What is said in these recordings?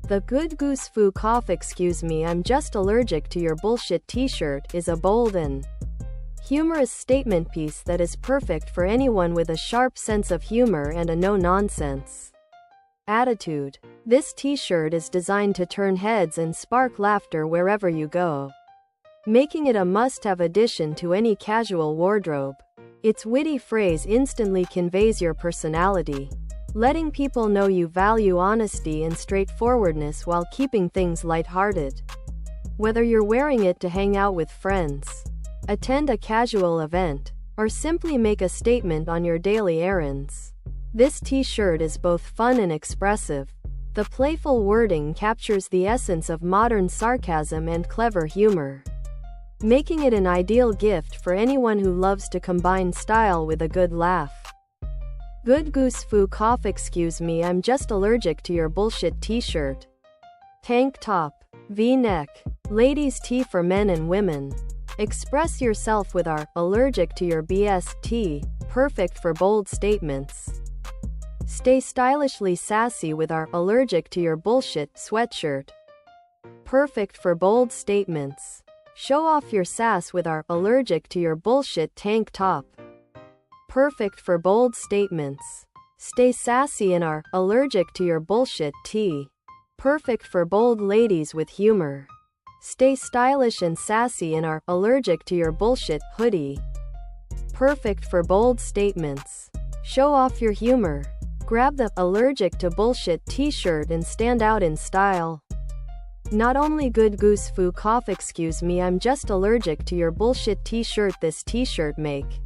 The Good Goose Foo Cough Excuse Me I'm Just Allergic to Your Bullshit t-shirt is a bold and humorous statement piece that is perfect for anyone with a sharp sense of humor and a no-nonsense attitude. This t-shirt is designed to turn heads and spark laughter wherever you go, making it a must-have addition to any casual wardrobe. Its witty phrase instantly conveys your personality, letting people know you value honesty and straightforwardness while keeping things lighthearted. Whether you're wearing it to hang out with friends, attend a casual event, or simply make a statement on your daily errands, this t-shirt is both fun and expressive. The playful wording captures the essence of modern sarcasm and clever humor, making it an ideal gift for anyone who loves to combine style with a good laugh. Good Goose Foo Cough Excuse Me I'm Just Allergic to Your Bullshit t-shirt. Tank top, V-neck, ladies' tee for men and women. Express yourself with our Allergic to Your BS tee, perfect for bold statements. Stay stylishly sassy with our Allergic to Your Bullshit sweatshirt, perfect for bold statements. Show off your sass with our Allergic to Your Bullshit tank top, perfect for bold statements. Stay sassy in our Allergic to Your Bullshit tee, perfect for bold ladies with humor. Stay stylish and sassy in our Allergic to Your Bullshit hoodie, perfect for bold statements. Show off your humor. Grab the Allergic to Bullshit t-shirt and stand out in style. Not only Good Goose Foo Cough Excuse Me I'm Just Allergic to Your Bullshit t-shirt this t-shirt make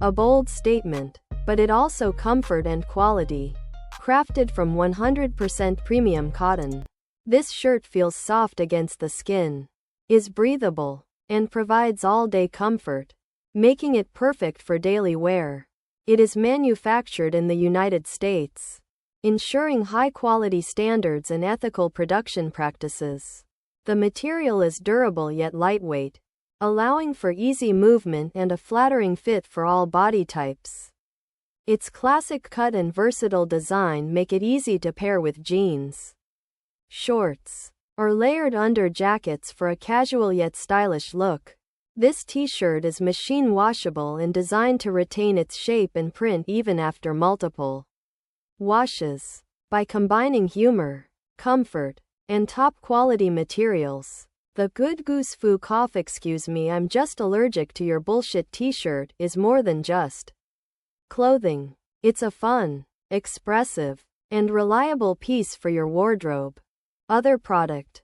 a bold statement, but it also comfort and quality. Crafted from 100% premium cotton, this shirt feels soft against the skin, is breathable, and provides all-day comfort, making it perfect for daily wear. It is manufactured in the United States, ensuring high-quality standards and ethical production practices. The material is durable yet lightweight, allowing for easy movement and a flattering fit for all body types. Its classic cut and versatile design make it easy to pair with jeans, shorts, or layered under jackets for a casual yet stylish look. This t-shirt is machine washable and designed to retain its shape and print even after multiple washes. By combining humor, comfort, and top-quality materials, the Good Goose Foo Cough Excuse Me I'm Just Allergic to Your Bullshit t-shirt is more than just clothing. It's a fun, expressive, and reliable piece for your wardrobe. Other product